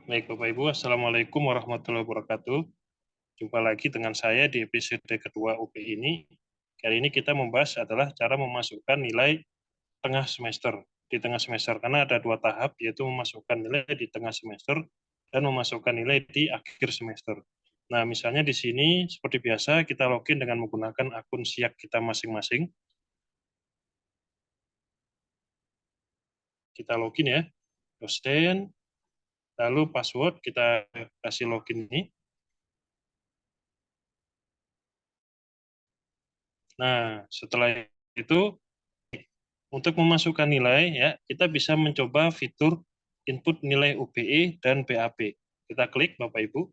Baik, Bapak Ibu, Assalamualaikum warahmatullahi wabarakatuh. Jumpa lagi dengan saya di episode kedua UP ini. Kali ini kita membahas adalah cara memasukkan nilai tengah semester. Di tengah semester, karena ada dua tahap, yaitu memasukkan nilai di tengah semester dan memasukkan nilai di akhir semester. Nah, misalnya di sini, seperti biasa, kita login dengan menggunakan akun SIAK kita masing-masing. Kita login ya, dosen, lalu password, kita kasih login ini. Nah, setelah itu, untuk memasukkan nilai, ya kita bisa mencoba fitur input nilai UPE dan BAP. Kita klik, Bapak Ibu.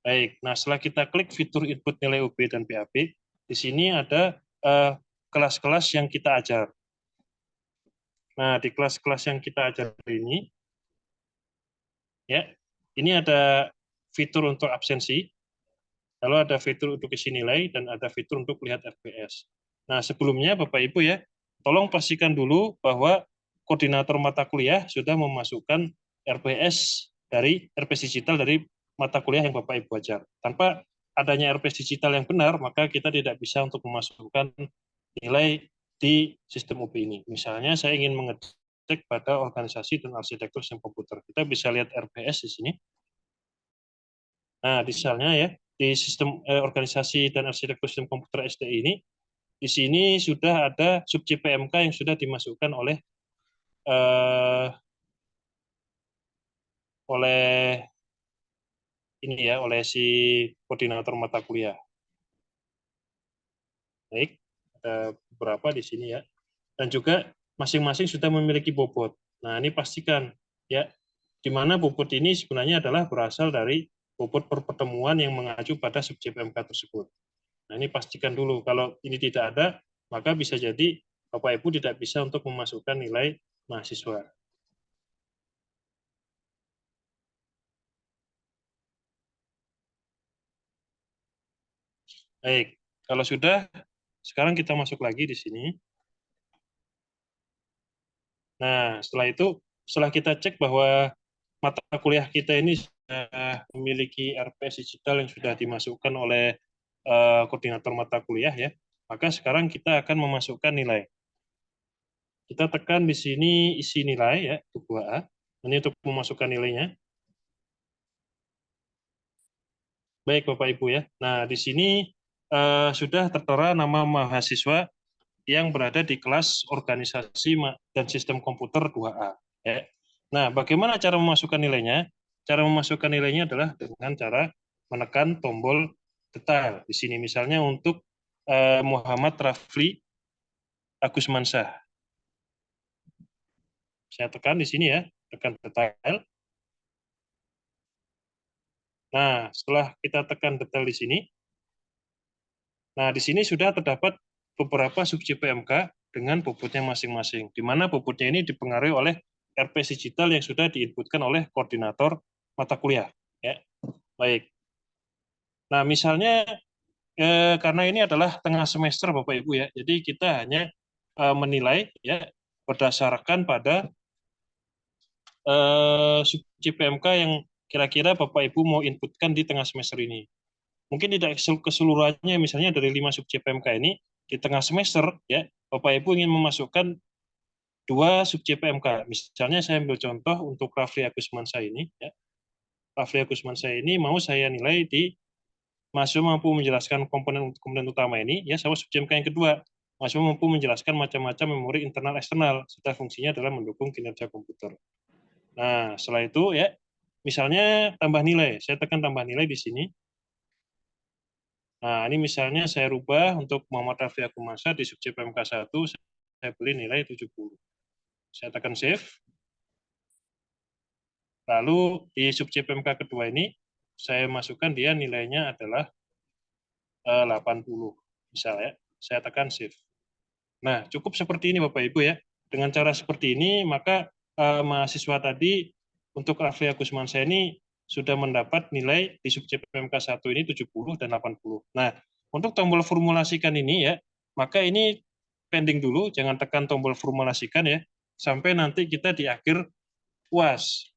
Baik, nah setelah kita klik fitur input nilai UPE dan BAP, di sini ada kelas-kelas yang kita ajar. Nah, di kelas-kelas yang kita ajar ini, ya, ini ada fitur untuk absensi, lalu ada fitur untuk isi nilai, dan ada fitur untuk lihat FPS. Nah, sebelumnya Bapak Ibu ya, tolong pastikan dulu bahwa koordinator mata kuliah sudah memasukkan RPS digital dari mata kuliah yang Bapak Ibu ajar. Tanpa adanya RPS digital yang benar, maka kita tidak bisa untuk memasukkan nilai di sistem UP ini. Misalnya saya ingin mengecek pada organisasi dan arsitektur sistem komputer. Kita bisa lihat RPS di sini. Nah, misalnya ya, di sistem organisasi dan arsitektur sistem komputer STI ini, di sini sudah ada sub CPMK yang sudah dimasukkan oleh eh, oleh ini ya, oleh si koordinator mata kuliah. Baik, ada beberapa di sini ya. Dan juga masing-masing sudah memiliki bobot. Nah, ini pastikan ya, di mana bobot ini sebenarnya adalah berasal dari bobot per pertemuan yang mengacu pada sub CPMK tersebut. Nah, ini pastikan dulu. Kalau ini tidak ada, maka bisa jadi Bapak Ibu tidak bisa untuk memasukkan nilai mahasiswa. Baik, kalau sudah, sekarang kita masuk lagi di sini. Nah, setelah itu, setelah kita cek bahwa mata kuliah kita ini sudah memiliki RPS digital yang sudah dimasukkan oleh koordinator mata kuliah ya, maka sekarang kita akan memasukkan nilai. Kita tekan di sini isi nilai ya, untuk 2A. Ini untuk memasukkan nilainya. Baik Bapak Ibu ya. Nah, di sini sudah tertera nama mahasiswa yang berada di kelas organisasi dan sistem komputer 2A. Ya. Nah, bagaimana cara memasukkan nilainya? Cara memasukkan nilainya adalah dengan cara menekan tombol detail. Di sini misalnya untuk Muhammad Rafli Agus Mansyah. Saya tekan di sini ya, tekan detail. Nah, setelah kita tekan detail di sini, nah di sini sudah terdapat beberapa sub CPMK dengan bobotnya masing-masing, di mana bobotnya ini dipengaruhi oleh RPS digital yang sudah diinputkan oleh koordinator mata kuliah. Ya, baik. Nah, misalnya karena ini adalah tengah semester Bapak Ibu ya, jadi kita hanya menilai ya berdasarkan pada sub CPMK yang kira-kira Bapak Ibu mau inputkan di tengah semester ini. Mungkin tidak keseluruhannya, misalnya dari 5 sub CPMK ini di tengah semester ya Bapak Ibu ingin memasukkan 2 sub CPMK. Misalnya saya ambil contoh untuk Rafli Agus Mansyah ini ya. Rafli Agus Mansyah ini mau saya nilai di mahasiswa mampu menjelaskan komponen utama ini ya, sama sub CPMK yang kedua. Mahasiswa mampu menjelaskan macam-macam memori internal eksternal serta fungsinya adalah mendukung kinerja komputer. Nah, setelah itu ya, misalnya tambah nilai. Saya tekan tambah nilai di sini. Nah, ini misalnya saya rubah untuk Muhammad Rafi Akumansyah di sub CPMK 1, saya beli nilai 70. Saya tekan save. Lalu di sub CPMK kedua ini, saya masukkan dia nilainya adalah 80. Misalnya, saya tekan save. Nah, cukup seperti ini Bapak Ibu ya. Dengan cara seperti ini, maka mahasiswa tadi untuk Rafli Agus Mansyah ini sudah mendapat nilai di sub CPMK 1 ini 70 dan 80. Nah, untuk tombol formulasikan ini ya, maka ini pending dulu, jangan tekan tombol formulasikan ya, sampai nanti kita di akhir UAS.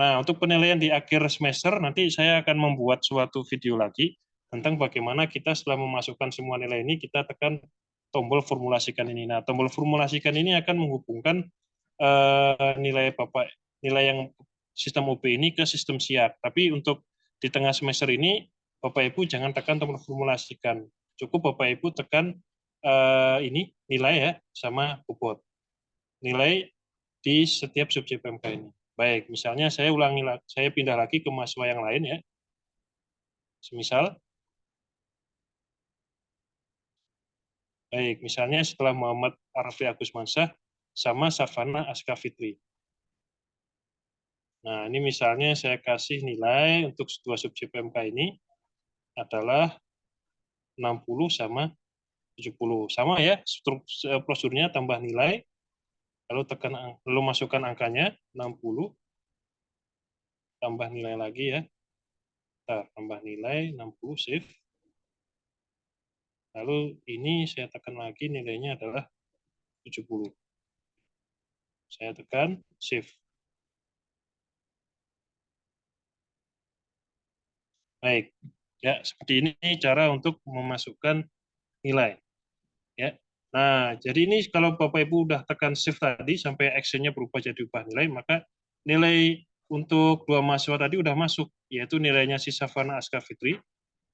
Nah, untuk penilaian di akhir semester, nanti saya akan membuat suatu video lagi tentang bagaimana kita setelah memasukkan semua nilai ini, kita tekan tombol formulasikan ini. Nah, tombol formulasikan ini akan menghubungkan nilai Bapak, nilai yang sistem UB ini ke sistem SIAK. Tapi untuk di tengah semester ini, Bapak Ibu jangan tekan tombol formulasikan. Cukup Bapak Ibu tekan ini nilai ya sama bobot. Nilai di setiap subjek PMK ini. Baik, misalnya saya ulangi, saya pindah lagi ke mahasiswa yang lain ya. Semisal, baik, misalnya setelah Muhammad Arfi Agus Mansah sama Savana Aska Fitri. Nah, ini misalnya saya kasih nilai untuk dua subjek PMK ini adalah 60 sama 70. Sama ya, prosedurnya tambah nilai, lalu masukkan angkanya 60, tambah nilai lagi ya. Tambah nilai 60, save. Lalu ini saya tekan lagi nilainya adalah 70. Saya tekan save. Baik. Ya, seperti ini cara untuk memasukkan nilai. Ya. Nah, jadi ini kalau Bapak Ibu udah tekan shift tadi sampai actionnya berubah jadi ubah nilai, maka nilai untuk dua mahasiswa tadi udah masuk, yaitu nilainya si Savana Aska Fitri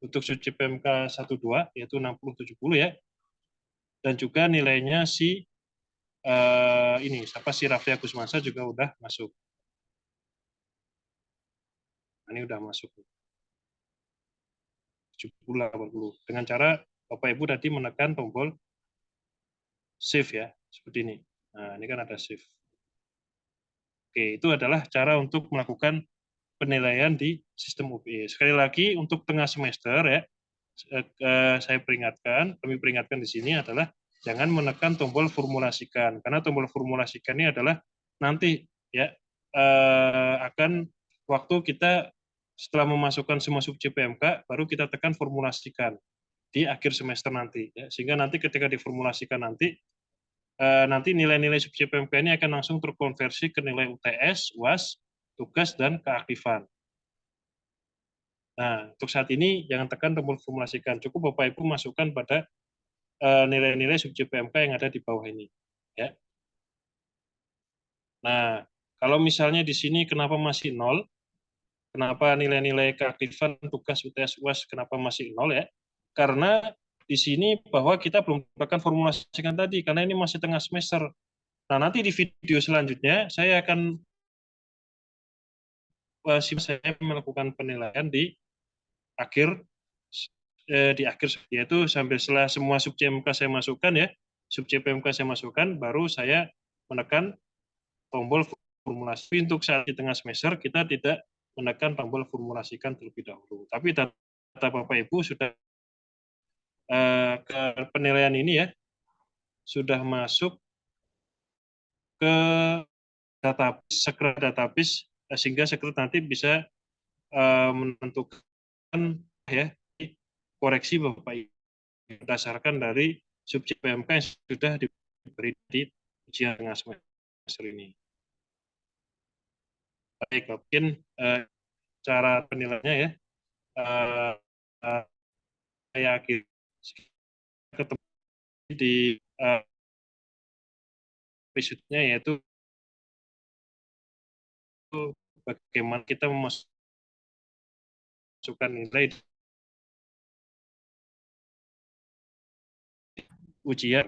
untuk subjek PMK 12 yaitu 60-70 ya. Dan juga nilainya si ini siapa si Raffi Agus Mansa juga udah masuk. Nah, ini udah masuk 70-80 dengan cara Bapak Ibu tadi menekan tombol save ya, seperti ini. Nah, ini kan ada save. Oke, itu adalah cara untuk melakukan penilaian di sistem UPI. Sekali lagi untuk tengah semester ya, saya peringatkan, kami peringatkan di sini adalah jangan menekan tombol formulasikan, karena tombol formulasikan ini adalah nanti ya akan waktu kita setelah memasukkan semua subjek PMK baru kita tekan formulasikan di akhir semester nanti ya. Sehingga nanti ketika diformulasikan nanti nilai-nilai subjek PMK ini akan langsung terkonversi ke nilai UTS, UAS, tugas dan keaktifan. Nah, untuk saat ini jangan tekan tombol formulasikan, cukup Bapak Ibu masukkan pada nilai-nilai subjek PMK yang ada di bawah ini ya. Nah, kalau misalnya di sini kenapa masih 0? Kenapa nilai-nilai keaktifan tugas UTS UAS kenapa masih 0 ya? Karena di sini bahwa kita belum tekan formulasikan tadi karena ini masih tengah semester. Nah, nanti di video selanjutnya saya akan saya melakukan penilaian di akhir yaitu sampai setelah semua subjek PMK saya masukkan ya, subjek PMK saya masukkan baru saya menekan tombol formulasi. Untuk saat di tengah semester kita tidak menekan tombol formulasikan terlebih dahulu. Tapi data Bapak Ibu sudah ke penilaian ini ya sudah masuk ke database, sekret database sehingga sekret nanti bisa menentukan ya koreksi Bapak Ibu berdasarkan dari subjek PMK yang sudah diberi di ujian tengah semester ini. Baik, mungkin cara penilaiannya ya. Saya akhir ketemu di episode-nya yaitu bagaimana kita memasukkan nilai ujian